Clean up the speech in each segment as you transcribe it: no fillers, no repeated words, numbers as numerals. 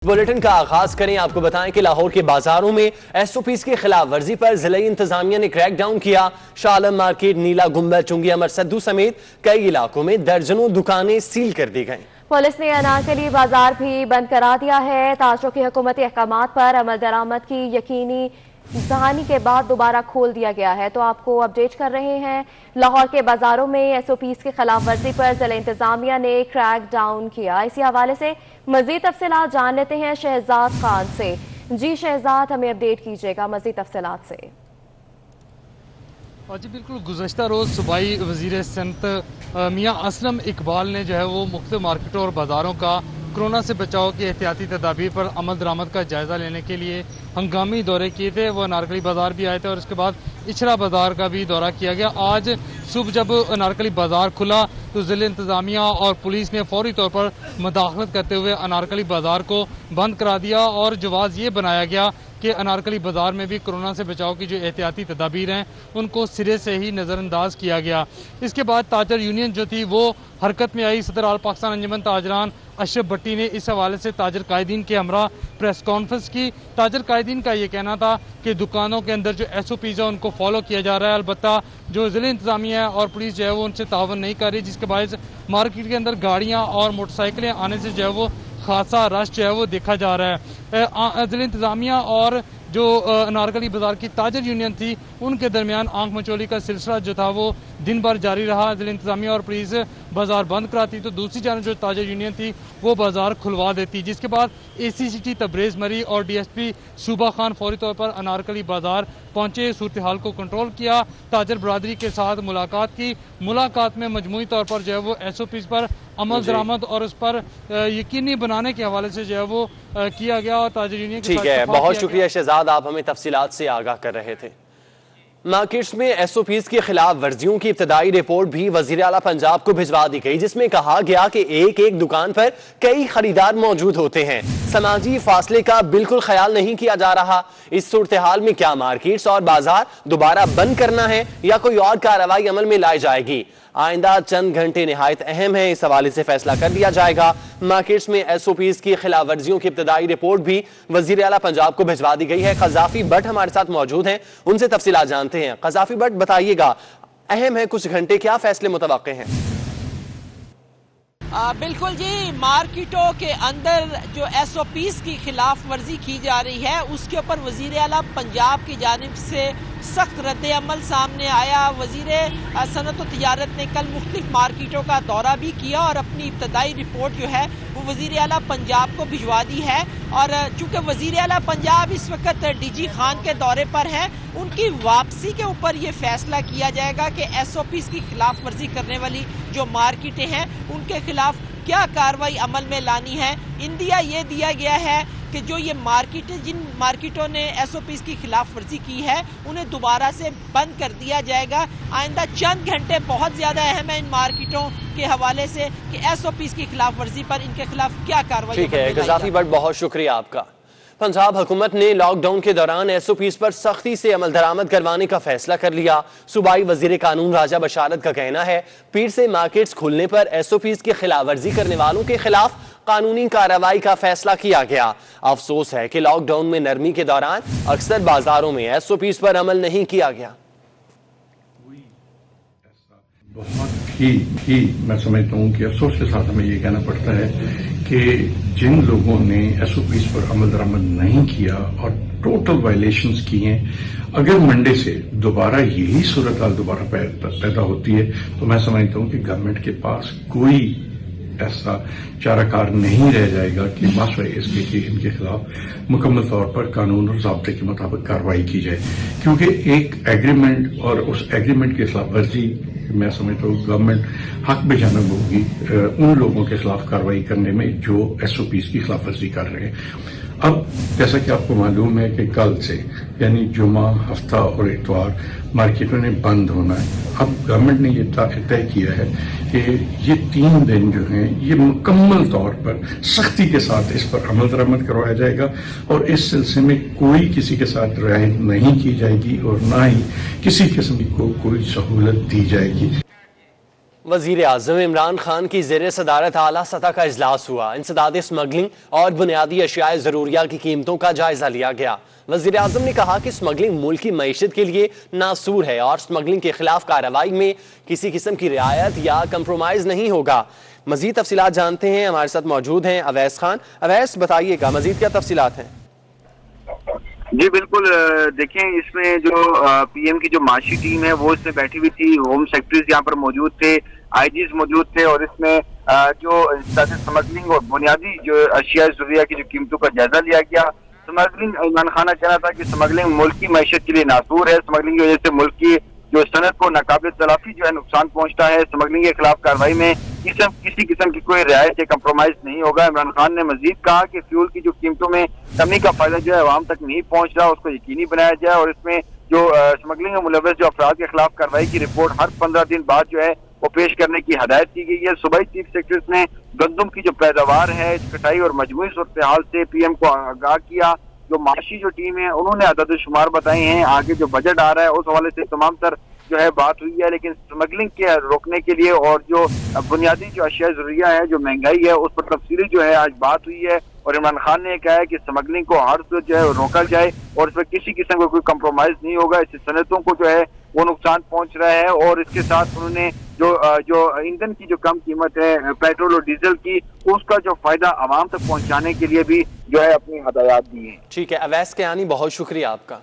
Bulletin کا آغاز کریں۔ آپ کو بتائیں کہ لاہور کے بازاروں میں ایس او پیز کی خلاف ورزی پر ضلعی انتظامیہ نے کریک ڈاؤن کیا۔ شاہ عالم مارکیٹ، نیلا گنبد، چنگی امر سدو سمیت کئی علاقوں میں درجنوں دکانیں سیل کر دی گئیں۔ پولیس نے انارکلی بازار بھی بند کرا دیا ہے۔ تاجروں کے حکومتی احکامات پر عمل درآمد کی یقینی دہانی کے بعد دوبارہ کھول دیا گیا ہے۔ تو آپ کو اپڈیٹ کر رہے ہیں، لاہور کے بازاروں میں ایس او پیز کی خلاف ورزی پر ضلع انتظامیہ نے کریک ڈاؤن کیا۔ اسی حوالے سے مزید تفصیلات جان لیتے ہیں شہزاد خان سے۔ جی شہزاد، ہمیں اپڈیٹ کیجیے گا مزید تفصیلات سے۔ جی بالکل، گزشتہ روز صوبائی وزیر صنعت میاں اسلم اقبال نے جو ہے وہ مختلف مارکیٹوں اور بازاروں کا کورونا سے بچاؤ کی احتیاطی تدابیر پر عمل درآمد کا جائزہ لینے کے لیے ہنگامی دورے کیے تھے۔ وہ انارکلی بازار بھی آئے تھے اور اس کے بعد اچھرا بازار کا بھی دورہ کیا گیا۔ آج صبح جب انارکلی بازار کھلا تو ضلع انتظامیہ اور پولیس نے فوری طور پر مداخلت کرتے ہوئے انارکلی بازار کو بند کرا دیا اور جواز یہ بنایا گیا کہ انارکلی بازار میں بھی کورونا سے بچاؤ کی جو احتیاطی تدابیر ہیں ان کو سرے سے ہی نظر انداز کیا گیا۔ اس کے بعد تاجر یونین جو تھی وہ حرکت میں آئی۔ صدر آل پاکستان انجمن تاجران اشرف بھٹی نے اس حوالے سے تاجر قائدین کے ہمراہ پریس کانفرنس کی۔ تاجر قائدین کا یہ کہنا تھا کہ دکانوں کے اندر جو ایس او پیز ہے ان کو فالو کیا جا رہا ہے، البتہ جو ضلع انتظامیہ اور پولیس جو ہے وہ ان سے تعاون نہیں کر رہی، جس کے باعث مارکیٹ کے اندر گاڑیاں اور موٹر سائیکلیں آنے سے جو ہے وہ خاصا رش جو ہے وہ دیکھا جا رہا ہے۔ ضلع انتظامیہ اور جو انارکلی بازار کی تاجر یونین تھی ان کے درمیان آنکھ مچولی کا سلسلہ جو تھا وہ دن بھر جاری رہا۔ ضلع انتظامیہ اور پولیس بازار بند کراتی تو دوسری جانب جو تاجر یونین تھی وہ بازار کھلوا دیتی، جس کے بعد اے سی سی ٹی تبریز مری اور ڈی ایس پی صوبہ خان فوری طور پر انارکلی بازار پہنچے، صورتحال کو کنٹرول کیا، تاجر برادری کے ساتھ ملاقات کی۔ ملاقات میں مجموعی طور پر جو ہے وہ ایس او پیز پر عمل درآمد اور اس پر یقینی بنانے کے حوالے سے جو ہے وہ کیا گیا اور تاجر یونین کے ساتھ ٹھیک ہے، بہت شکریہ شہزاد، آپ ہمیں تفصیلات سے آگاہ کر رہے تھے۔ مارکیٹس میں ایس او پیز کی خلاف ورزیوں کی ابتدائی رپورٹ بھی وزیر اعلیٰ پنجاب کو بھجوا دی گئی، جس میں کہا گیا کہ ایک دکان پر کئی خریدار موجود ہوتے ہیں، سماجی فاصلے کا بالکل خیال نہیں کیا جا رہا۔ اس صورتحال میں کیا مارکیٹس اور بازار دوبارہ بند کرنا ہے یا کوئی اور کارروائی عمل میں لائی جائے گی؟ آئندہ چند گھنٹے نہایت اہم ہیں، اس حوالے سے فیصلہ کر لیا جائے گا۔ مارکیٹس میں ایس او پیز کی خلاف ورزیوں کی ابتدائی رپورٹ بھی وزیر اعلیٰ پنجاب کو بھجوا دی گئی ہے۔ قذافی بٹ ہمارے ساتھ موجود ہیں، ان سے تفصیلات جانتے ہیں۔ قذافی بٹ، بتائیے گا، اہم ہے کچھ گھنٹے، کیا فیصلے متوقع ہیں؟ بالکل جی، مارکیٹوں کے اندر جو ایس او پیز کی خلاف ورزی کی جا رہی ہے اس کے اوپر وزیر اعلیٰ پنجاب کی جانب سے سخت رد عمل سامنے آیا۔ وزیر صنعت و تجارت نے کل مختلف مارکیٹوں کا دورہ بھی کیا اور اپنی ابتدائی رپورٹ جو ہے وہ وزیر اعلیٰ پنجاب کو بھجوا دی ہے، اور چونکہ وزیر اعلیٰ پنجاب اس وقت ڈی جی خان کے دورے پر ہیں، ان کی واپسی کے اوپر یہ فیصلہ کیا جائے گا کہ ایس او پیز کی خلاف ورزی کرنے والی جو مارکیٹیں ہیں ان کے خلاف کیا کارروائی عمل میں لانی ہے۔ اندیا یہ دیا گیا ہے کہ جو یہ مارکیٹیں، جن مارکیٹوں نے ایس او پیز کی خلاف ورزی کی ہے انہیں دوبارہ سے بند کر دیا جائے گا۔ آئندہ چند گھنٹے بہت زیادہ اہم ہیں ان مارکیٹوں کے حوالے سے کہ ایس او پیز کی خلاف ورزی پر ان کے خلاف کیا کارروائی۔ ٹھیک ہے قذافی بٹ، بہت شکریہ آپ کا۔ پنجاب حکومت نے لاک ڈاؤن کے دوران ایس او پیز پر سختی سے عمل درآمد کروانے کا فیصلہ کر لیا۔ صوبائی وزیر قانون راجہ بشارت کا کہنا ہے پیر سے مارکیٹس کھلنے پر ایس او پیز کی خلاف ورزی کرنے والوں کے خلاف قانونی کارروائی کا فیصلہ کیا گیا۔ افسوس ہے کہ لاک ڈاؤن میں نرمی کے دوران اکثر بازاروں میں ایس او پیز پر عمل نہیں کیا گیا۔ بہت ہی میں سمجھتا ہوں کہ افسوس کے ساتھ ہمیں یہ کہنا پڑتا ہے کہ جن لوگوں نے ایس او پیز پر عمل درآمد نہیں کیا اور ٹوٹل وائلیشنز کی ہیں، اگر منڈے سے دوبارہ یہی صورتحال دوبارہ پیدا ہوتی ہے تو میں سمجھتا ہوں کہ گورنمنٹ کے پاس کوئی ایسا چارہ کار نہیں رہ جائے گا کہ ماسوائے اس کے کہ ان کے خلاف مکمل طور پر قانون اور ضابطے کے مطابق کارروائی کی جائے، کیونکہ ایک ایگریمنٹ اور اس ایگریمنٹ کے خلاف ورزی میں سمجھتا ہوں گورنمنٹ حق بے جانب ہوگی ان لوگوں کے خلاف کارروائی کرنے میں جو ایس او پیز کی خلاف ورزی کر رہے ہیں۔ اب جیسا کہ آپ کو معلوم ہے کہ کل سے یعنی جمعہ، ہفتہ اور اتوار مارکیٹوں نے بند ہونا ہے۔ اب گورنمنٹ نے یہ طے کیا ہے کہ یہ 3 دن جو ہیں یہ مکمل طور پر سختی کے ساتھ اس پر عمل درآمد کروایا جائے گا اور اس سلسلے میں کوئی کسی کے ساتھ رعایت نہیں کی جائے گی اور نہ ہی کسی قسم کو کوئی سہولت دی جائے گی۔ वजीर आज़म इमरान खान की ज़ेर सदारत आला सतह का इजलास हुआ। इंसदाद स्मगलिंग और बुनियादी अशियाए ज़रूरिया की कीमतों का जायजा लिया गया। वजीर आज़म ने कहा कि स्मगलिंग मुल्क की मईशत के लिए नासूर है और स्मगलिंग के खिलाफ कार्रवाई में किसी किस्म की रियायत या कंप्रोमाइज नहीं होगा। मजीद तफसीलात जानते हैं, हमारे साथ मौजूद हैं अवैस खान। अवैस, बताइएगा मजीद क्या तफसीलात हैं? जी बिल्कुल, देखें इसमें जो पीएम की जो माशी टीम है वो इसमें बैठी हुई थी। होम सेक्रेटरीज यहाँ पर मौजूद थे, आईजीज मौजूद थे और इसमें जो स्मगलिंग और बुनियादी जो अशिया ज़रूरिया की जो कीमतों का जायजा लिया गया। स्मगलिंग, इमरान खान का कहना था कि स्मगलिंग मुल्क की मैशत के लिए नासूर है। स्मगलिंग की वजह से मुल्क की जो सनत को नाकाबिल तलाफी जो है नुकसान पहुंचता है। स्मगलिंग के खिलाफ कार्रवाई में किसी किस्म की कोई रियायत या कंप्रोमाइज नहीं होगा। इमरान खान ने मजीद कहा कि फ्यूल की जो कीमतों में कमी का फायदा जो है आवाम तक नहीं पहुंच रहा, उसको यकीनी बनाया जाए और इसमें जो स्मगलिंग में मुलव्वस जो अफराद के खिलाफ कार्रवाई की रिपोर्ट हर 15 दिन बाद जो है वो पेश करने की हदायत की गई है। सूबाई चीफ सेक्रेटरी ने गंदम की जो पैदावार है, कटाई और मजमूई सूरत हाल से पीएम को आगाह किया। जो माशी जो टीम है उन्होंने अदद शुमार बताए हैं। आगे जो बजट आ रहा है उस हवाले से तमाम तर जो है बात हुई है, लेकिन स्मगलिंग के रोकने के लिए और जो बुनियादी जो अशिया ज़रूरिया है, जो महंगाई है, उस पर तफसीली जो है आज बात हुई है। और इमरान खान ने कहा है कि स्मगलिंग को हर सूरत जो है रोका जाए और इस पर किसी किस्म का कोई कंप्रोमाइज नहीं होगा। इससे सनतों को जो है वो नुकसान पहुंच रहा है और इसके साथ उन्होंने जो ईंधन की जो कम कीमत है पेट्रोल और डीजल की, उसका जो फायदा आवाम तक पहुंचाने के लिए भी जो है अपनी हदायत दी है। ठीक है अवैस कियानी, बहुत शुक्रिया आपका।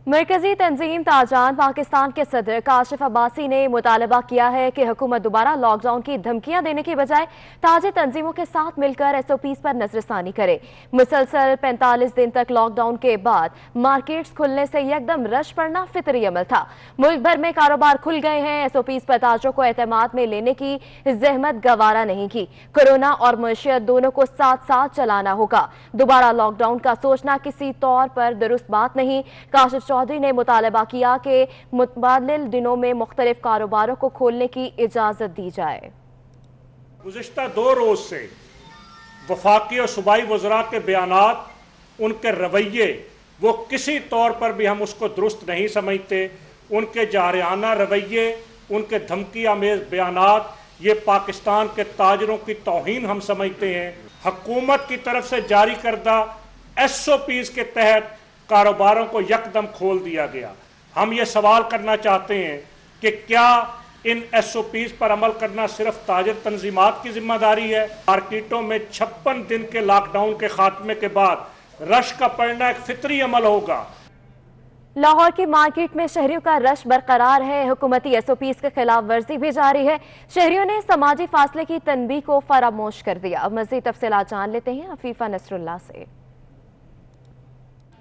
मरकजी तंजीम ताजान पाकिस्तान के सदर काशिफ अब्बासी ने मुतालबा किया है कि हुकूमत दोबारा लॉकडाउन की धमकियां देने की बजाय ताजे तंजीमों के साथ मिलकर SOPs पर नजरसानी करे। मुसलसल 45 दिन तक लॉकडाउन के बाद मार्केट्स खुलने से यकदम रश पड़ना फितरी अमल था। मुल्क भर में कारोबार खुल गए हैं। SOPs पर ताजरों को एतमाद में लेने की जहमत गवारा नहीं की। कोरोना और मईशत दोनों को साथ साथ चलाना होगा। दोबारा लॉकडाउन का सोचना किसी तौर पर दुरुस्त बात नहीं। काशिफ चौधरी ने मुतालबा किया कि मुतबादिल दिनों में मुख्तलिफ कारोबारों को खोलने की इजाजत दी जाए। गुज़िश्ता 2 रोज से वफाकी और सूबाई वज़रा के बयानात, उनके रवैये, वो किसी तौर पर भी हम उसको दुरुस्त नहीं समझते। उनके जारियाना रवैये, उनके धमकी आमेज बयानात, ये पाकिस्तान के ताजरों की तौहीन हम समझते हैं। हुकूमत की तरफ से जारी करदा SOPs के तहत कारोबारों को यकदम खोल दिया गया। हम ये सवाल करना चाहते हैं कि क्या इन SOPs पर अमल करना सिर्फ ताजिर तंजीमात की जिम्मेदारी है? मार्केटों में 56 दिन के लॉकडाउन के खात्मे के बाद रश का पड़ना एक फितरी अमल होगा। लाहौर की मार्केट में शहरियों का रश बरकरार है। हुकूमती SOPs के खिलाफ वर्जी भी जारी है। शहरियों ने समाजी फासले की तनबीह को फरामोश कर दिया। मज़ीद तफसीलात जान लेते हैं अफीफा नसरुल्लाह से।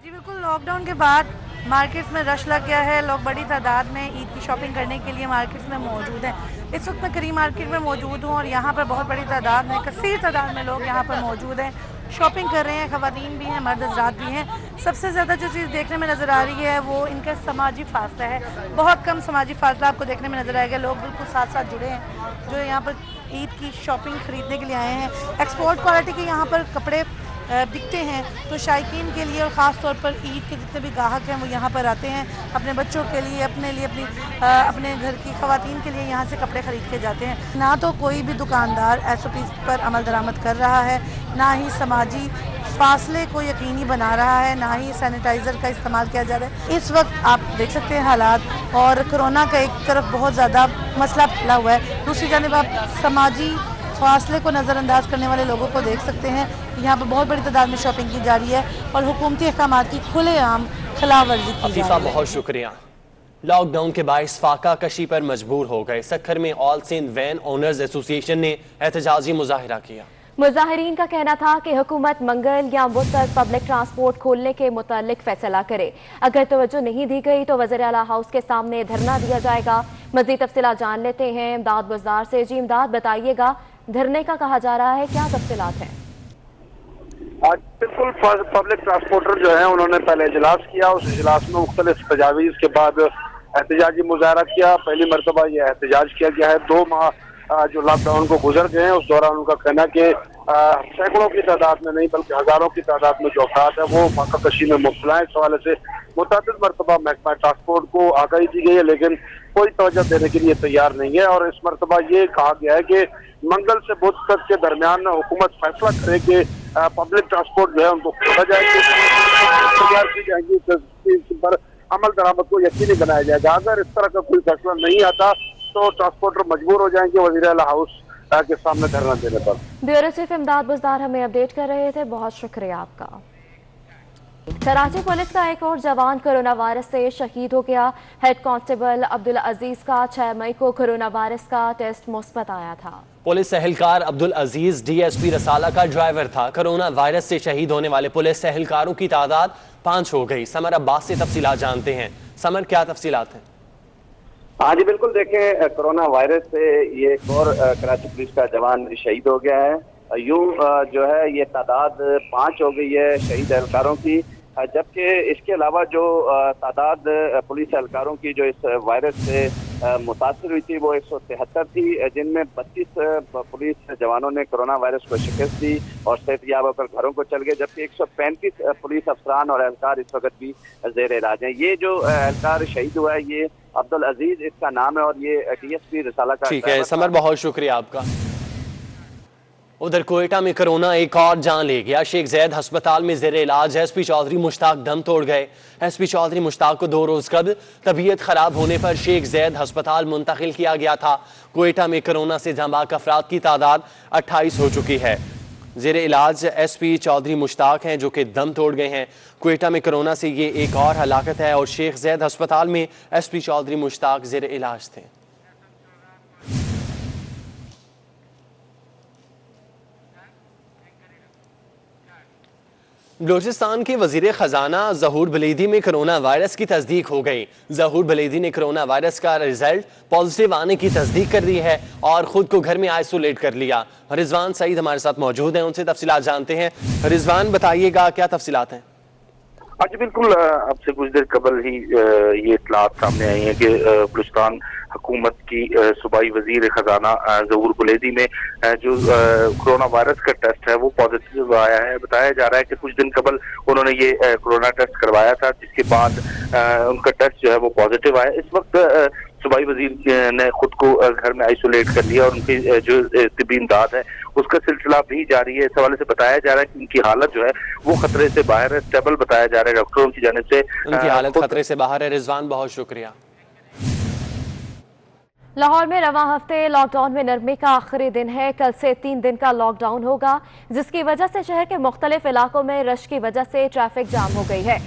जी बिल्कुल, लॉकडाउन के बाद मार्केट्स में रश लग गया है। लोग बड़ी तादाद में ईद की शॉपिंग करने के लिए मार्केट्स में मौजूद हैं। इस वक्त मैं करीम मार्केट में मौजूद हूँ और यहाँ पर बहुत बड़ी तादाद में, कसीर तादाद में लोग यहाँ पर मौजूद हैं, शॉपिंग कर रहे हैं। ख़वातीन भी हैं, मर्द हज़रात भी हैं। सबसे ज़्यादा जो चीज़ देखने में नज़र आ रही है वो इनका समाजी फासला है। बहुत कम समाजी फासला आपको देखने में नज़र आएगा। लोग बिल्कुल साथ साथ जुड़े हैं जो यहाँ पर ईद की शॉपिंग ख़रीदने के लिए आए हैं। एक्सपोर्ट क्वालिटी के यहाँ पर कपड़े दिखते हैं तो शायकीन के लिए और ख़ास तौर पर ईद के जितने भी ग्राहक हैं वो यहाँ पर आते हैं अपने बच्चों के लिए, अपने घर की ख़वातीन के लिए यहाँ से कपड़े ख़रीद के जाते हैं। ना तो कोई भी दुकानदार SOPs पर अमल दरामद कर रहा है, ना ही समाजी फासले को यकीनी बना रहा है, ना ही सैनिटाइज़र का इस्तेमाल किया जा रहा है। इस वक्त आप देख सकते हैं हालात, और कोरोना का एक तरफ बहुत ज़्यादा मसला फैला हुआ है, दूसरी जानिब आप समाजी फासले को नज़रअंदाज करने वाले लोगों को देख सकते हैं। यहाँ पर बहुत बड़ी तादाद में शॉपिंग की जा रही है और हुकूमती अहकामात की खुलेआम खिलाफवर्जी की जा रही है। बहुत शुक्रिया। लॉकडाउन के बाइस फाका कशी पर मजबूर हो गए। सक्खर में all Sindh van owners association ने एहतजाजी मुजाहिरा किया। मुजाहिरीन का कहना था कि हुकूमत मंगल या बुध तक पब्लिक ट्रांसपोर्ट खोलने के मुतालिक फैसला करे। अगर तवज्जो नहीं दी गई तो वज़ीर आला हाउस के सामने धरना दिया जाएगा। मज़ीद तफसीलात जान लेते हैं इमदाद बुज़दार से। जी इमदाद, बताइएगा, धरने का कहा जा रहा है, क्या तफसीलात हैं? आज बिल्कुल पब्लिक ट्रांसपोर्टर जो है उन्होंने पहले इजलास किया। उस इजलास में मुख्तलिफ तजावीज़ के बाद एहतजाजी मुजाहरा किया। पहली मरतबा यह एहतजाज किया गया है। 2 माह जो लॉकडाउन को गुजर गए हैं उस दौरान उनका कहना कि सैकड़ों की तादाद में नहीं बल्कि हजारों की तादाद में जो अफराद है वो फाका कशी में मुब्तला है। इस हवाले से मुतअद्दिद मरतबा महकमा ट्रांसपोर्ट को आगाही दी गई है, लेकिन कोई तवज्जो देने के लिए तैयार नहीं है। और इस मरतबा ये कहा गया है कि मंगल से बुध तक के दरमियान हुकूमत फैसला करे कि पब्लिक ट्रांसपोर्ट जो है उनको खोला जाएगी, तैयार की जाएंगी, इस पर अमल दरामद को यकीनी बनाया जाएगा। अगर इस तरह का कोई फैसला नहीं आता तो ट्रांसपोर्टर मजबूर हो जाएंगे वज़ीर आला हाउस के सामने धरना देने पर। ब्यूरो चीफ इमदाद बुज़दार हमें अपडेट कर रहे थे, बहुत शुक्रिया आपका। कराची पुलिस का एक और जवान कोरोना वायरस से शहीद हो गया। हेड कांस्टेबल अब्दुल अजीज का 6 मई को कोरोना वायरस का टेस्ट मुस्बत आया था। पुलिस एहलकार अब्दुल अजीज डीएसपी रसाला का ड्राइवर था। कोरोना वायरस से शहीद होने वाले पुलिस एहलकारों की तादाद 5 हो गई। समर अब्बास से तफसीलात जानते हैं। समर, क्या तफसीलात हैं? हाँ जी बिल्कुल, देखें कोरोना वायरस से ये एक और कराची पुलिस का जवान शहीद हो गया है। यूं जो है ये तादाद 5 हो गई है शहीद एहलकारों की, जबकि इसके अलावा जो तादाद पुलिस एहलकारों की जो इस वायरस से मुतासर हुई थी वो 173 थी, जिनमें 32 पुलिस जवानों ने कोरोना वायरस को शिकस्त दी और सेहतयाब होकर घरों को चल गए, जबकि 135 पुलिस अफसरान और एहलकार इस वक्त भी जेर इलाज हैं। ये जो एहलकार शहीद हुआ है ये अब्दुल अजीज इसका नाम है और ये डीएसपी रसाला का। ठीक है समर, बहुत शुक्रिया आपका। उधर कोयटा में कोरोना एक और जान ले गया। शेख जैद अस्पताल में जेर इलाज एसपी चौधरी मुश्ताक दम तोड़ गए। एसपी चौधरी मुश्ताक को 2 रोज कबल तबीयत खराब होने पर शेख जैद अस्पताल मुंतकिल किया गया था। कोयटा में कोरोना से जमाक अफराद की तादाद 28 हो चुकी है। जेर इलाज एसपी चौधरी मुश्ताक हैं जो कि दम तोड़ गए हैं। कोयटा में कोरोना से ये एक और हलाकत है और शेख जैद अस्पताल में एसपी चौधरी मुश्ताक जेर इलाज थे। बलूचिस्तान के वजीर खजाना ज़हूर बलीदी में कोरोना वायरस की तस्दीक हो गई। ज़हूर बलीदी ने कोरोना वायरस का रिजल्ट पॉजिटिव आने की तस्दीक कर दी है और खुद को घर में आइसोलेट कर लिया। रिजवान सईद हमारे साथ मौजूद हैं, उनसे तफसीलात जानते हैं। रिजवान, बताइएगा क्या तफसीलात हैं? आज बिल्कुल अब से कुछ देर कबल ही ये इत्तलात सामने आई है कि बलूचिस्तान हुकूमत की सूबाई वजीर खजाना ज़हूर बुलेदी में जो कोरोना वायरस का टेस्ट है वो पॉजिटिव आया है। बताया जा रहा है कि कुछ दिन कबल उन्होंने ये कोरोना टेस्ट करवाया था, जिसके बाद उनका टेस्ट जो है वो पॉजिटिव आया। इस वक्त सूबाई वजीर ने खुद को घर में आइसोलेट कर लिया और उनकी जो तिब्बी इमदाद है उसका सिलसिला भी जारी है। इस हवाले से बताया जा रहा है कि उनकी हालत जो है वो खतरे से बाहर है, स्टेबल बताया जा रहा है डॉक्टरों की जानिब से। उनकी हालत खतरे से बाहर है। रिजवान, बहुत शुक्रिया। लाहौर में रवां हफ्ते लॉकडाउन में नरमी का आखिरी दिन है। कल से 3 दिन का लॉकडाउन होगा, जिसकी वजह से शहर के मुख्तलिफ इलाकों में रश की वजह से ट्रैफिक जाम हो गई है।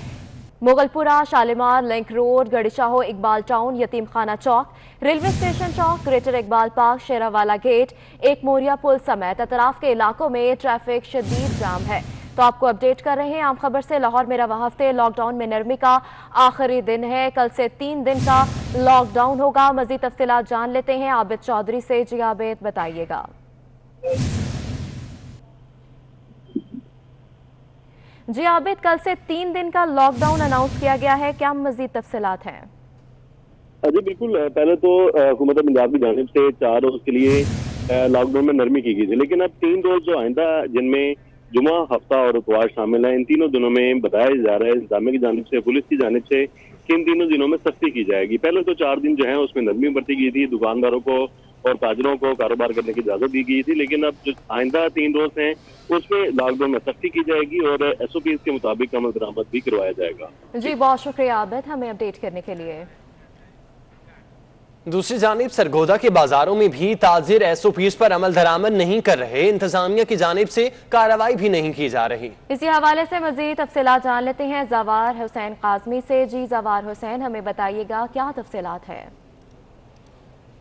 Mughalpura, Shalimar, link road, Garhi Shahu, Iqbal town, Yateem Khana चौक, रेलवे स्टेशन चौक, greater Iqbal park, Sheranwala gate, एक मोरिया पुल समेत अतराफ के इलाकों में ट्रैफिक शदीद जाम है। तो आपको अपडेट कर रहे हैं आम खबर से। लाहौर में रवां हफ्ते लॉकडाउन में नरमी का आखिरी दिन है। कल से 3 दिन का लॉकडाउन होगा। मजीद तफसीलात जान लेते हैं आबिद चौधरी से। जी आबिद, बताइएगा। जी आबिद, कल से 3 दिन का लॉकडाउन अनाउंस किया गया है, क्या मजीद तफसीलात हैं? जी बिल्कुल, पहले तो हुकूमत पंजाब की जानिब से 4 रोज के लिए लॉकडाउन में नरमी की गई थी, लेकिन अब 3 रोज जो आइंदा जिनमें जुमा, हफ्ता और इतवार शामिल है, इन तीनों दिनों में बताया जा रहा है इंतजामिया की जानिब से, पुलिस की जानिब से कि इन तीनों दिनों में सख्ती की जाएगी। पहले तो 4 दिन जो है उसमें नरमी बरती गई थी, दुकानदारों को और ताजरों को कारोबार करने की इजाजत दी गई थी, लेकिन अब जो आइंदा 3 रोज हैं उसमें लॉकडाउन में सख्ती की जाएगी और SOPs के मुताबिक अमल दरामद भी करवाया जाएगा। जी बहुत शुक्रिया आबिद हमें अपडेट करने के लिए। दूसरी जानिब सरगोदा के बाजारों में भी ताजिर SOPs पर अमल दरामद नहीं कर रहे। इंतजामिया की जानिब से कार्रवाई भी नहीं की जा रही। इसी हवाले से मजीद तफसीलात जान लेते हैं जवार हुसैन काजमी से। जी जवार हुसैन, हमें बताइएगा क्या तफसीलात है?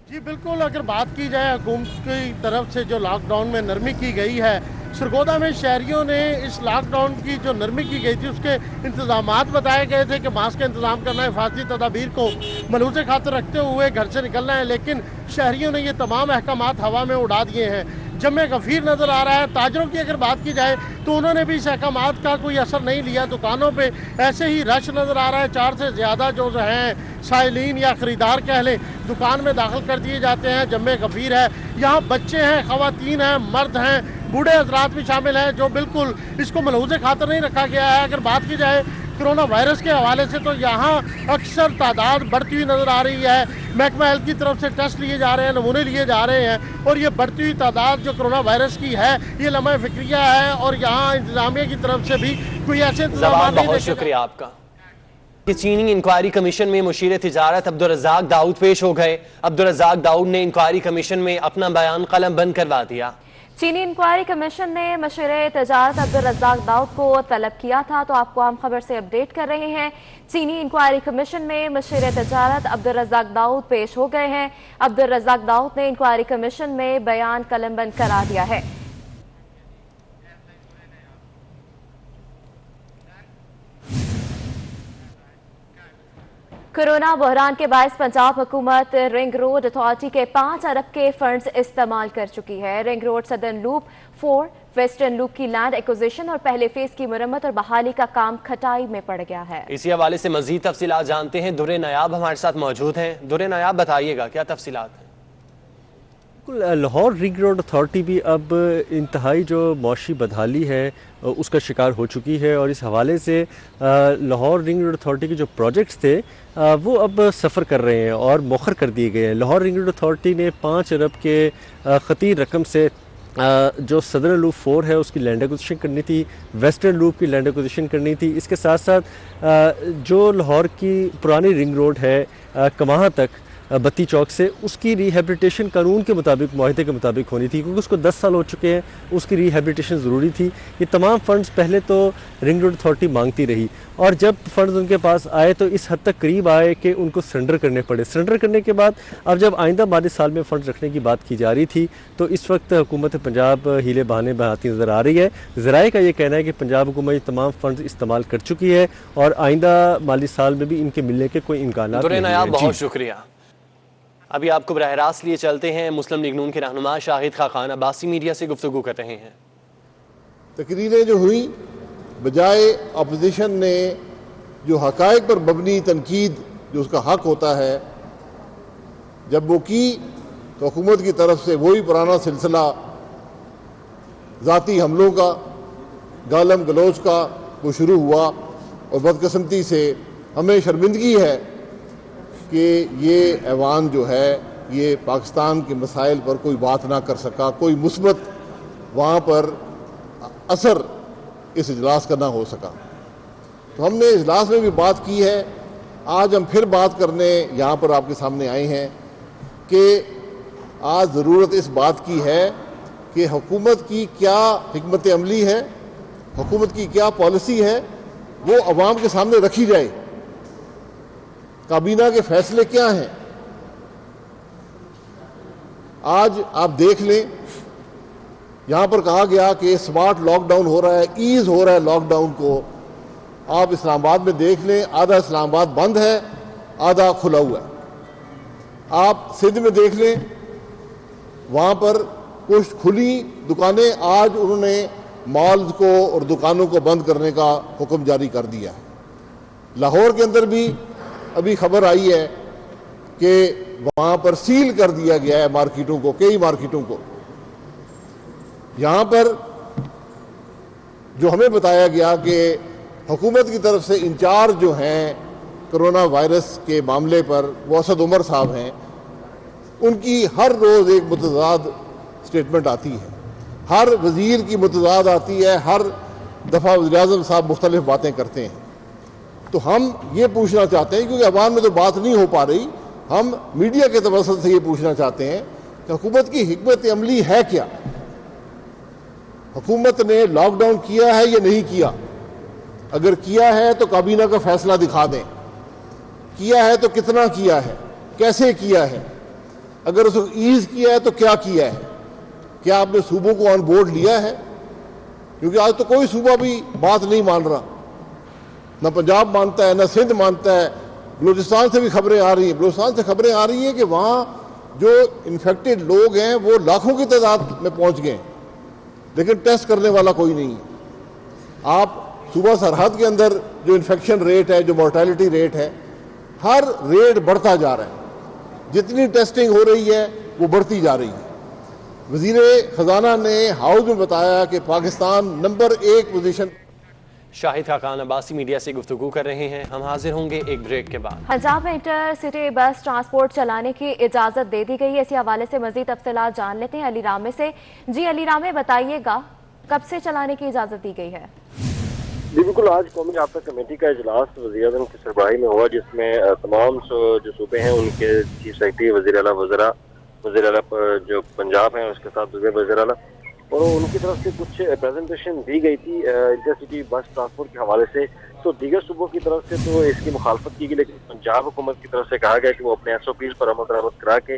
जी बिल्कुल, अगर बात की जाए हुकूमत की तरफ से जो लॉकडाउन में नरमी की गई है, सरगोदा में शहरियों ने इस लॉकडाउन की जो नरमी की गई थी उसके इंतजामात बताए गए थे कि मास्क का इंतजाम करना है, हिफाजती तदाबीर को मलूज़ खातिर रखते हुए घर से निकलना है, लेकिन शहरियों ने ये तमाम अहकामात हवा में उड़ा दिए हैं। जमे गफीर नज़र आ रहा है। ताजरों की अगर बात की जाए तो उन्होंने भी इस अहकामात का कोई असर नहीं लिया। दुकानों पे ऐसे ही रश नज़र आ रहा है। 4 से ज़्यादा जो हैं साइलिन या ख़रीदार कह लें दुकान में दाखिल कर दिए जाते हैं। जमे गफीर है। यहाँ बच्चे हैं, ख़वातीन हैं, मर्द हैं, बूढ़े हजरात भी शामिल हैं, जो बिल्कुल इसको मलहूज़े खातर नहीं रखा गया है। अगर बात की जाए कोरोना वायरस के हवाले से तो यहाँ अक्सर तादाद बढ़ती हुई नज़र आ रही है। महकमा हेल्थ की तरफ से टेस्ट लिए जा रहे हैं, नमूने लिए जा रहे हैं, और ये बढ़ती हुई तादाद जो कोरोना वायरस की है ये लम्हा फिक्रिया है, और यहाँ इंतजामिया की तरफ से भी कोई ऐसे इंतजाम नहीं। बहुत शुक्रिया आपका। चीनी इंक्वायरी कमीशन में मुशीर तिजारत अब्दुल रज़ाक दाऊद पेश हो गए। अब्दुल रज़ाक दाऊद ने इंक्वायरी कमीशन में अपना बयान कलम बंद करवा दिया। चीनी इंक्वायरी कमीशन ने मुशीर तिजारत अब्दुल रज़ाक दाऊद को तलब किया था, तो आपको आम खबर से अपडेट कर रहे हैं। चीनी इंक्वायरी कमीशन में मुशीर तिजारत अब्दुल रज़ाक दाऊद पेश हो गए हैं। अब्दुल रज़ाक दाऊद ने इंक्वायरी कमीशन में बयान कलम बंद करा दिया है। कोरोना बहरान के बायस पंजाब हुकूमत रिंग रोड अथॉरिटी के 5 अरब के फंड्स इस्तेमाल कर चुकी है। Ring road southern loop 4 western loop की लैंड एक्विजिशन और पहले फेज की मुरम्मत और बहाली का काम खटाई में पड़ गया है। इसी हवाले से मजीद तफसीलात जानते हैं। दुर्रे नायाब हमारे साथ मौजूद हैं। दुर्रे नायाब, बताइएगा क्या तफसीलात हैं? लाहौर रिंग रोड अथॉरिटी भी अब इंतहाई जो मौशी बदहाली है उसका शिकार हो चुकी है, और इस हवाले से लाहौर रिंग रोड अथॉरिटी के जो प्रोजेक्ट्स थे वो अब सफ़र कर रहे हैं और मौखर कर दिए गए हैं। लाहौर रिंग रोड अथॉरिटी ने 5 अरब के खतीर रकम से जो सदर्न लूप 4 है उसकी लैंड एक्विजिशन करनी थी, वेस्टर्न लूप की लैंड एक्विजिशन करनी थी। इसके साथ साथ जो लाहौर की पुरानी रिंग रोड है कमाहा तक बत्ती चौक से, उसकी रिहेबिलिटेशन कानून के मुताबिक, मुआहदे के मुताबिक होनी थी, क्योंकि उसको 10 साल हो चुके हैं, उसकी रिहेबिलिटेशन ज़रूरी थी। ये तमाम फ़ंड्स पहले तो रिंग रोड अथॉरिटी मांगती रही, और जब फ़ंड्स उनके पास आए तो इस हद तक करीब आए कि उनको सरेंडर करने पड़े। सरेंडर करने के बाद अब जब आइंदा माली साल में फ़ंड्स रखने की बात की जा रही थी, तो इस वक्त हुकूमत पंजाब हीले बहाने बहाती नज़र आ रही है। ज़राए का ये कहना है कि पंजाब हुकूमत ये तमाम फ़ंड्स इस्तेमाल कर चुकी है, और आइंदा माली साल में भी इनके मिलने के कोई इम्कान नहीं है। बहुत शुक्रिया। अभी आपको बराह रास्त लिए चलते हैं। मुस्लिम लीग नून के रहनुमा शाहिद खान अब्बासी मीडिया से गुफ्तगू कर रहे हैं। तकरीरें जो हुई, बजाय अपोजिशन ने जो हक़ाइक़ पर मबनी तनकीद जो उसका हक होता है जब वो की, तो हुकूमत की तरफ से वही पुराना सिलसिला ज़ाती हमलों का, गालम गलोच का वो शुरू हुआ, और बदकिस्मती से हमें शर्मिंदगी है कि ये ऐवान जो है ये पाकिस्तान के मसाइल पर कोई बात ना कर सका, कोई मुस्बत वहाँ पर असर इस इजलास का ना हो सका। तो हमने इजलास में भी बात की है, आज हम फिर बात करने यहाँ पर आपके सामने आए हैं कि आज ज़रूरत इस बात की है कि हुकूमत की क्या हिकमत अमली है, हुकूमत की क्या पॉलिसी है, वो अवाम के सामने रखी जाए। काबीना के फैसले क्या हैं? आज आप देख लें, यहाँ पर कहा गया कि स्मार्ट लॉकडाउन हो रहा है, ईज हो रहा है लॉकडाउन को। आप इस्लामाबाद में देख लें, आधा इस्लामाबाद बंद है, आधा खुला हुआ है। आप सिंध में देख लें, वहाँ पर कुछ खुली दुकानें, आज उन्होंने मॉल्स को और दुकानों को बंद करने का हुक्म जारी कर दिया है। लाहौर के अंदर भी अभी खबर आई है कि वहाँ पर सील कर दिया गया है मार्केटों को, कई मार्केटों को। यहाँ पर जो हमें बताया गया कि हुकूमत की तरफ से इंचार्ज जो हैं कोरोना वायरस के मामले पर, वो असद उमर साहब हैं, उनकी हर रोज़ एक मुतज़ाद स्टेटमेंट आती है, हर वज़ीर की मुतज़ाद आती है, हर दफ़ा वज़ीर-ए-आज़म साहब मुख्तलिफ बातें करते हैं। तो हम ये पूछना चाहते हैं, क्योंकि अवाम में तो बात नहीं हो पा रही, हम मीडिया के तवज्जुह से ये पूछना चाहते हैं कि हुकूमत की हिकमत अमली है क्या? हुकूमत ने लॉकडाउन किया है या नहीं किया? अगर किया है तो काबीना का फैसला दिखा दें, किया है तो कितना किया है, कैसे किया है, अगर उसको ईज किया है तो क्या किया है, क्या आपने सूबों को ऑन बोर्ड लिया है? क्योंकि आज तो कोई सूबा भी बात नहीं मान रहा, ना पंजाब मानता है, ना सिंध मानता है। बलूचिस्तान से भी खबरें आ रही हैं, बलूचिस्तान से खबरें आ रही हैं कि वहाँ जो इन्फेक्टेड लोग हैं वो लाखों की तादाद में पहुँच गए, लेकिन टेस्ट करने वाला कोई नहीं है। आप सूबा सरहद के अंदर जो इन्फेक्शन रेट है, जो मोर्टेलिटी रेट है, हर रेट बढ़ता जा रहा है, जितनी टेस्टिंग हो रही है वो बढ़ती जा रही है। वज़ीर ख़जाना ने हाउस में बताया कि Pakistan number 1 position. Shahid Khaqan Abbasi media से गुफ्तगू कर रहे हैं। हम हाजिर होंगे एक ब्रेक के बाद। पंजाब में इंटर सिटी बस ट्रांसपोर्ट चलाने की इजाज़त दे दी गई है। इसी हवाले से मज़ीद तफसीलात जान लेते हैं अली रामे से। जी अली रामे, बताइएगा कब से चलाने की इजाज़त दी गई है? जी बिल्कुल, आज कौमी राब्ता कमेटी का इजलास वज़ीर-ए-आज़म की सरबराही में हुआ, जिसमें तमाम जो सूबे हैं उनके चीफ सेक्रेटरी, वज़ीर आला वज़रा, वज़ीर आला जो पंजाब हैं उसके साथ दूसरे वज़ीर आला, और उनकी तरफ से कुछ प्रेजेंटेशन दी गई थी इंटरसिटी बस ट्रांसपोर्ट के हवाले से। तो दीगर सूबों की तरफ से तो इसकी मुखालफत की गई, लेकिन पंजाब हुकूमत की तरफ से कहा गया कि वो अपने SOPs पर अमल दरामद करा के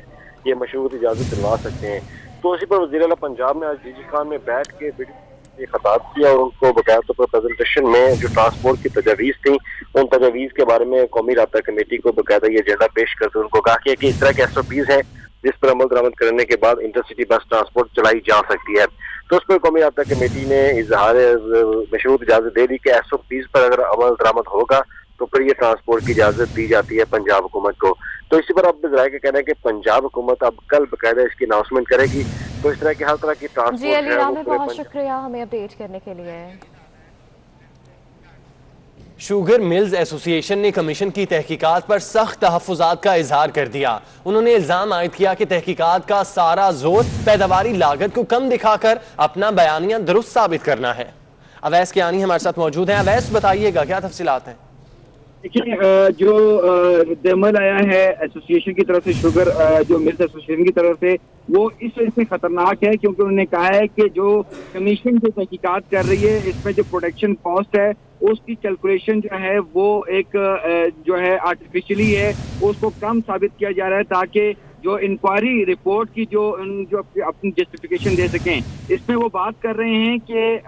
ये मशरूत इजाज़त दिलवा सकते हैं। तो इसी पर वज़ीर आला पंजाब ने आज डीजी खान में बैठ के ये खिताब किया और उनको बकाया तौर पर प्रेजेंटेशन में जो ट्रांसपोर्ट की तजावीज़ थी, उन तजावीज़ के बारे में कौमी राब्ता कमेटी को बकायदा ये एजेंडा पेश करते उनको कहा कि इस तरह के SOPs हैं जिस पर अमल दरामद करने के बाद इंटरसिटी बस ट्रांसपोर्ट चलाई जा सकती है। तो उस पर कौमी राब्ता कमेटी ने इजहार मशरूत इजाज़त दे दी कि SOPs पर अगर अमल दरामद होगा तो फिर ये ट्रांसपोर्ट की इजाज़त दी जाती है पंजाब हुकूमत को। तो इसी पर अब ज़राए का कहना है कि पंजाब हुकूमत अब कल बकायदा इसकी अनाउंसमेंट करेगी। तो इस तरह की हर तरह की ट्रांसपोर्ट जी अली रामे, बहुत शुक्रिया हमें अपडेट करने के लिए। शुगर मिल्स एसोसिएशन ने कमीशन की तहकीकात पर सख्त तहफ़्फ़ुज़ात का इजहार कर दिया। उन्होंने इल्ज़ाम आयद किया कि तहकीकात का सारा जोर पैदावारी लागत को कम दिखाकर अपना बयानिया दुरुस्त साबित करना है। अवैस कियानी हमारे साथ मौजूद हैं। अवैस, बताइएगा क्या तफसीलात हैं? देखिए, जो रद्द-ए-अमल आया है एसोसिएशन की तरफ से, शुगर जो मिल्स एसोसिएशन की तरफ से, वो इस वजह से खतरनाक है क्योंकि उन्होंने कहा है कि जो कमीशन जो तहकीकात कर रही है इसमें जो प्रोडक्शन कॉस्ट है उसकी कैलकुलेशन जो है वो एक जो है आर्टिफिशियली है, उसको कम साबित किया जा रहा है ताकि जो इंक्वायरी रिपोर्ट की जो अपनी जस्टिफिकेशन दे सकें। इसमें वो बात कर रहे हैं कि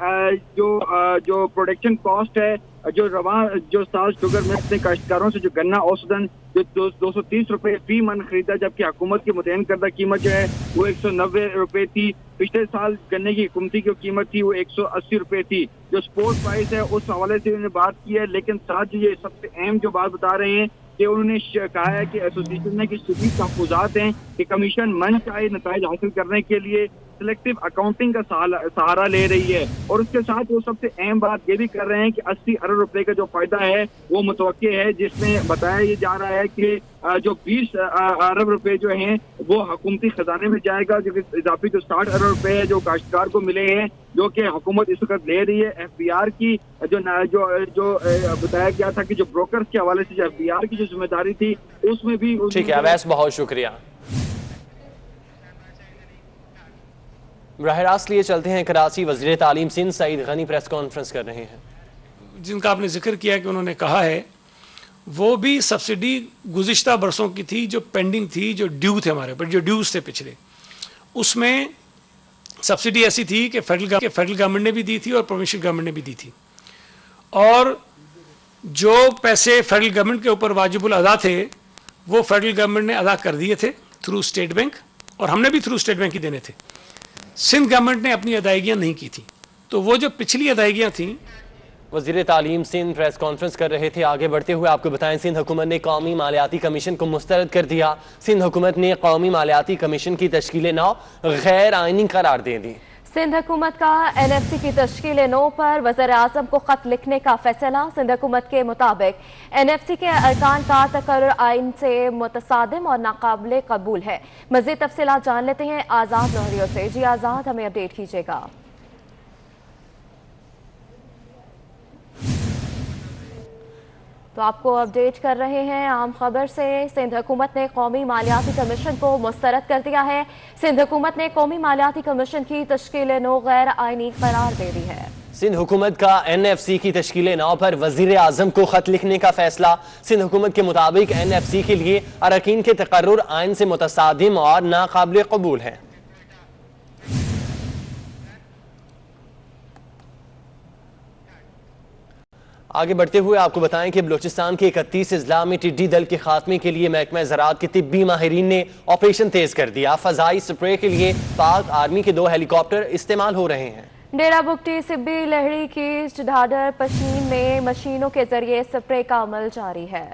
जो प्रोडक्शन कॉस्ट है, जो साल शुगर में अपने काश्तकारों से जो गन्ना औसतन जो 230 रुपए फी मन खरीदा, जबकि हुकूमत की मुतयन करदा कीमत जो है वो 190 रुपए थी। पिछले साल गन्ने की हुकूमती की कीमत थी वो 180 रुपए थी। जो स्पोर्ट प्राइस है उस हवाले से उन्होंने बात की है, लेकिन साथ ये सबसे अहम जो बात बता रहे हैं कि उन्होंने कहा है कि एसोसिएशन ने कि शदीद तहफ़्फ़ुज़ात हैं कि कमीशन मनचाहे नताइज हासिल करने के लिए सिलेक्टिव अकाउंटिंग का सहारा ले रही है। और उसके साथ वो सबसे अहम बात ये भी कर रहे हैं कि 80 अरब रुपए का जो फायदा है वो मुतवक्के है, जिसमें बताया ये जा रहा है कि जो 20 अरब रुपए जो हैं वो हुकूमती खजाने में जाएगा, जो इजाफी जो 60 अरब रुपए है जो काश्तकार को मिले हैं, जो कि हुकूमत इस वक्त ले रही है। FBR की जो बताया गया था कि जो ब्रोकर्स के हवाले से जो FBR की जो जिम्मेदारी थी उसमें भी। ठीक है अवैस, बहुत शुक्रिया। बराह रास्त लिए चलते हैं कराची। वज़ीर तालीम सिंध सईद गनी प्रेस कॉन्फ्रेंस कर रहे हैं। जिनका आपने जिक्र किया कि उन्होंने कहा है वो भी सब्सिडी गुज़िश्ता बरसों की थी जो पेंडिंग थी, जो ड्यू थे हमारे ऊपर, जो ड्यूज थे पिछले, उसमें सब्सिडी ऐसी थी कि फेडरल गवर्नमेंट ने भी दी थी और प्रोविंशियल गवर्नमेंट ने भी दी थी। और जो पैसे फेडरल गवर्नमेंट के ऊपर वाजिबुल अदा थे वो फेडरल गवर्नमेंट ने अदा कर दिए थे थ्रू स्टेट बैंक, और हमने भी थ्रू स्टेट बैंक ही देने थे। सिंध गवर्नमेंट ने अपनी अदायगियाँ नहीं की थी, तो वो जो पिछली अदायगियाँ थीं। वज़ीर तालीम सिंध प्रेस कॉन्फ्रेंस कर रहे थे। आगे बढ़ते हुए आपको बताएं, सिंध हुकूमत ने कौमी मालियाती कमीशन को मुस्तरद कर दिया। सिंध हुकूमत ने कौमी मालियाती कमीशन की तश्कील नौ गैर आइनी करार दे दी। सिंध हुकूमत का NFC की तश्कील नौ पर वज़ीर आज़म को खत लिखने का फैसला। सिंध हुकूमत के मुताबिक NFC के अरकान का तकर्रुर आइन से मुतसादिम और नाकाबिले कबूल है। मज़ीद तफसीलात जान लेते हैं आज़ाद नौहरियों से। जी आज़ाद, हमें अपडेट कीजिएगा। तो आपको अपडेट कर रहे हैं आम खबर से। सिंध हुकूमत ने कौमी मालियाती कमीशन को मुस्तरद कर दिया है। सिंध हुकूमत ने कौमी मालियाती कमीशन की तश्कील नौ गैर आइनी करार दे दी है। सिंध हुकूमत का NFC की तश्कील नौ पर वज़ीर आज़म को खत लिखने का फैसला। सिंध हुकूमत के मुताबिक NFC के लिए अरकान के तकर्रुर आइन से मुतसादिम और नाकाबिले कबूल है। आगे बढ़ते हुए आपको बताएं कि बलूचिस्तान के 31 अजला में टिड्डी दल के खात्मे के लिए महकमा ज़राअत के तिब्बी माहिरीन ने ऑपरेशन तेज कर दिया। फजाई स्प्रे के लिए पाक आर्मी के 2 हेलीकॉप्टर इस्तेमाल हो रहे हैं। डेरा बुगटी सिब्बी लहड़ी की चढ़ाडर पश्मीन में मशीनों के जरिए स्प्रे का अमल जारी है।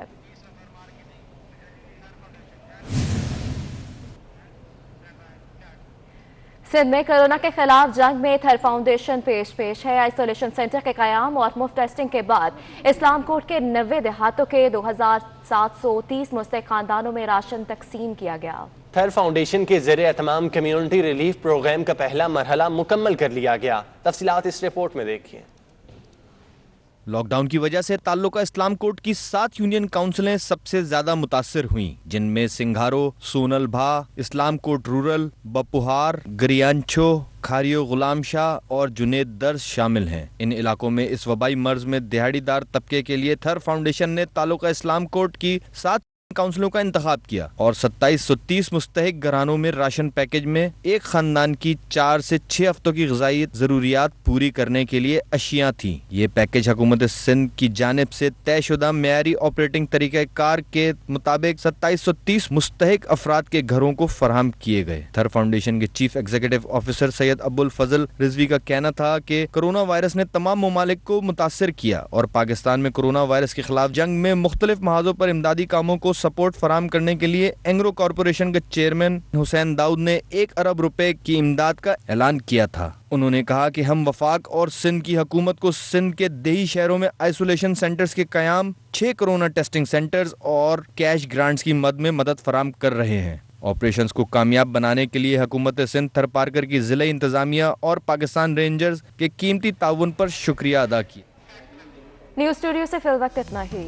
सिंध में कोरोना के खिलाफ जंग में थर फाउंडेशन पेश है। आइसोलेशन सेंटर के कयाम और मुफ्त टेस्टिंग के बाद इस्लाम कोट के 90 देहातों के 2730 मुस्तहिक खानदानों में राशन तकसीम किया गया। थर फाउंडेशन के ज़रिए तमाम कम्युनिटी रिलीफ प्रोग्राम का पहला मरहला मुकम्मल कर लिया गया। तफसीलात इस रिपोर्ट में देखिए। लॉकडाउन की वजह से ताल्लुका इस्लाम कोट की 7 यूनियन काउंसिलें सबसे ज्यादा मुतासिर हुई, जिनमें सिंघारो, सोनल भा, इस्लाम कोट रूरल, बपुहार, गरियांचो, खारियो गुलाम शाह और जुनेद दर्ज शामिल हैं। इन इलाकों में इस वबाई मर्ज में दिहाड़ीदार तबके के लिए थर फाउंडेशन ने ताल्लुका इस्लाम कोट की 7 काउंसिलों का इंतखाब किया और 2730 मुस्तहिक घरानों में राशन पैकेज में एक खानदान की 4 से 6 हफ्तों की ग़िज़ाई ज़रूरियात पूरी करने के लिए अशियाँ थी। ये पैकेज हुकूमत सिंध की जानिब से तयशुदा मेयारी ऑपरेटिंग तरीक़े कार के मुताबिक 2730 मुस्तहिक अफराद के घरों को फराहम किए गए। थर फाउंडेशन के chief executive officer Syed Abul Fazal Rizvi का कहना था कि कोरोना वायरस ने तमाम ममालिक को मुतासर किया और पाकिस्तान में कोरोना वायरस के खिलाफ जंग में मुख्तलिफ महाजों पर इमदादी कामों को सपोर्ट फराहम करने के लिए एंग्रो कॉरपोरेशन के चेयरमैन हुसैन दाऊद ने 1 अरब रुपए की इमदाद का ऐलान किया था। उन्होंने कहा कि हम वफाक और सिंध की हुकूमत को सिंध के देही शहरों में आइसोलेशन सेंटर्स के कयाम, 6 कोरोना टेस्टिंग सेंटर्स और कैश ग्रांट्स की मद में मदद फराहम कर रहे हैं। ऑपरेशंस को कामयाब बनाने के लिए हुकूमत सिंध थरपारकर की ज़िला इंतजामिया और पाकिस्तान रेंजर्स के कीमती ताउन पर शुक्रिया अदा किया। न्यूज़ स्टूडियो से फिल वक्त इतना ही।